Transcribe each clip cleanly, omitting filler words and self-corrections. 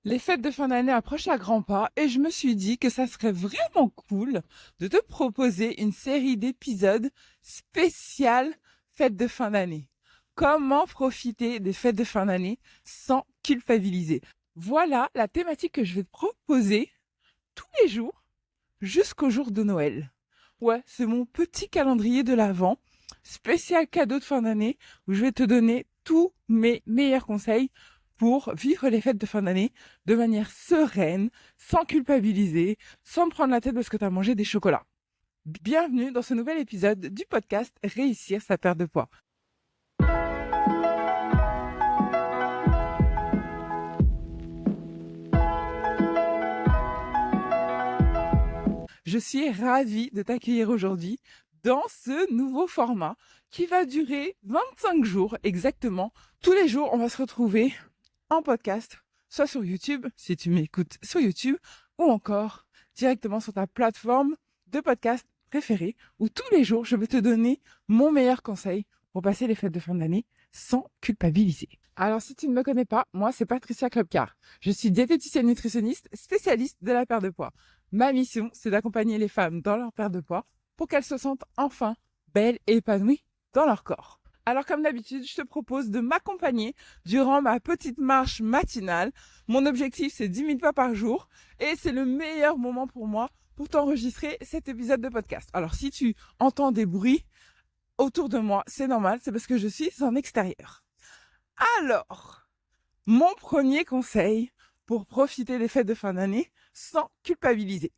Les fêtes de fin d'année approchent à grands pas et je me suis dit que ça serait vraiment cool de te proposer une série d'épisodes spéciales fêtes de fin d'année. Comment profiter des fêtes de fin d'année sans culpabiliser? Voilà la thématique que je vais te proposer tous les jours jusqu'au jour de Noël. Ouais, c'est mon petit calendrier de l'Avent, spécial cadeau de fin d'année, où je vais te donner tous mes meilleurs conseils pour vivre les fêtes de fin d'année de manière sereine, sans culpabiliser, sans te prendre la tête parce que tu as mangé des chocolats. Bienvenue dans ce nouvel épisode du podcast Réussir sa perte de poids. Je suis ravie de t'accueillir aujourd'hui dans ce nouveau format qui va durer 25 jours exactement. Tous les jours, on va se retrouver en podcast, soit sur YouTube, si tu m'écoutes sur YouTube, ou encore directement sur ta plateforme de podcast préférée, où tous les jours, je vais te donner mon meilleur conseil pour passer les fêtes de fin d'année sans culpabiliser. Alors, si tu ne me connais pas, moi, c'est Patricia Klopkar. Je suis diététicienne nutritionniste, spécialiste de la perte de poids. Ma mission, c'est d'accompagner les femmes dans leur perte de poids pour qu'elles se sentent enfin belles et épanouies dans leur corps. Alors, comme d'habitude, je te propose de m'accompagner durant ma petite marche matinale. Mon objectif, c'est 10 000 pas par jour et c'est le meilleur moment pour moi pour t'enregistrer cet épisode de podcast. Alors, si tu entends des bruits autour de moi, c'est normal, c'est parce que je suis en extérieur. Alors, mon premier conseil pour profiter des fêtes de fin d'année sans culpabiliser,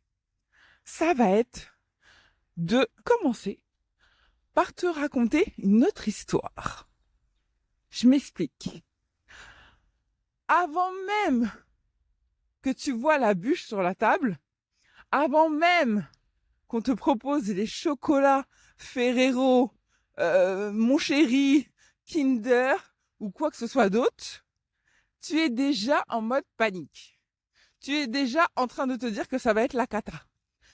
ça va être de commencer par te raconter une autre histoire. Je m'explique. Avant même que tu vois la bûche sur la table, avant même qu'on te propose les chocolats Ferrero, Mon Chéri, Kinder ou quoi que ce soit d'autre, tu es déjà en mode panique. Tu es déjà en train de te dire que ça va être la cata.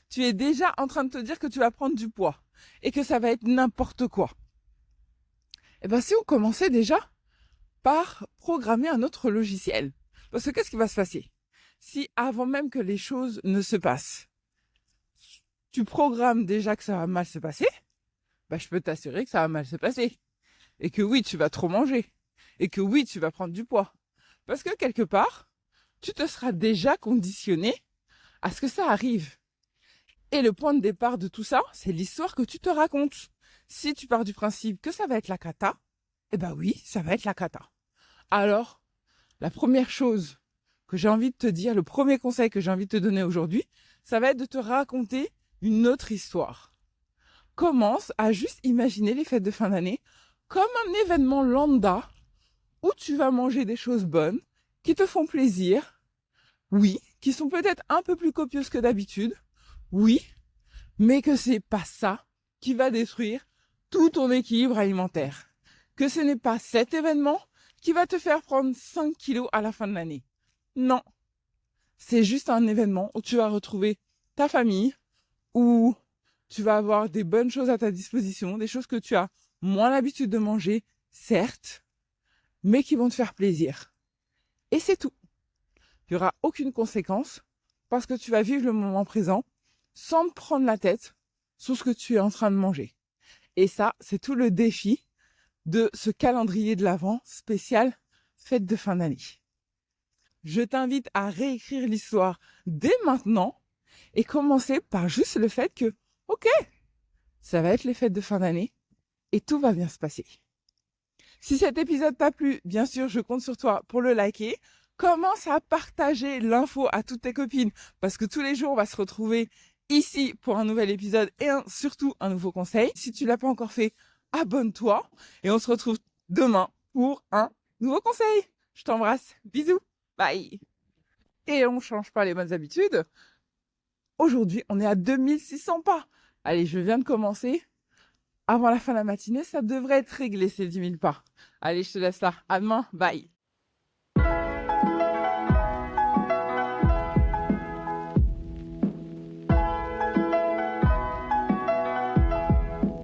Tu es déjà en train de te dire que tu vas prendre du poids et que ça va être n'importe quoi. Eh bien, si on commençait déjà par programmer un autre logiciel. Parce que qu'est-ce qui va se passer? Si avant même que les choses ne se passent, tu programmes déjà que ça va mal se passer, bah, je peux t'assurer que ça va mal se passer. Et que oui, tu vas trop manger. Et que oui, tu vas prendre du poids. Parce que quelque part, tu te seras déjà conditionné à ce que ça arrive. Et le point de départ de tout ça, c'est l'histoire que tu te racontes. Si tu pars du principe que ça va être la cata, eh ben oui, ça va être la cata. Alors, la première chose que j'ai envie de te dire, le premier conseil que j'ai envie de te donner aujourd'hui, ça va être de te raconter une autre histoire. Commence à juste imaginer les fêtes de fin d'année comme un événement lambda où tu vas manger des choses bonnes, qui te font plaisir, oui, qui sont peut-être un peu plus copieuses que d'habitude, oui, mais que c'est pas ça qui va détruire tout ton équilibre alimentaire. Que ce n'est pas cet événement qui va te faire prendre 5 kilos à la fin de l'année. Non. C'est juste un événement où tu vas retrouver ta famille, où tu vas avoir des bonnes choses à ta disposition, des choses que tu as moins l'habitude de manger, certes, mais qui vont te faire plaisir. Et c'est tout. Il n'y aura aucune conséquence parce que tu vas vivre le moment présent sans te prendre la tête sur ce que tu es en train de manger. Et ça, c'est tout le défi de ce calendrier de l'Avent spécial fête de fin d'année. Je t'invite à réécrire l'histoire dès maintenant et commencer par juste le fait que, ok, ça va être les fêtes de fin d'année et tout va bien se passer. Si cet épisode t'a plu, bien sûr, je compte sur toi pour le liker. Commence à partager l'info à toutes tes copines parce que tous les jours, on va se retrouver ici pour un nouvel épisode et surtout un nouveau conseil. Si tu l'as pas encore fait, abonne-toi et on se retrouve demain pour un nouveau conseil. Je t'embrasse. Bisous. Bye. Et on change pas les bonnes habitudes. Aujourd'hui, on est à 2600 pas. Allez, je viens de commencer. Avant la fin de la matinée, ça devrait être réglé ces 10 000 pas. Allez, je te laisse là. À demain. Bye.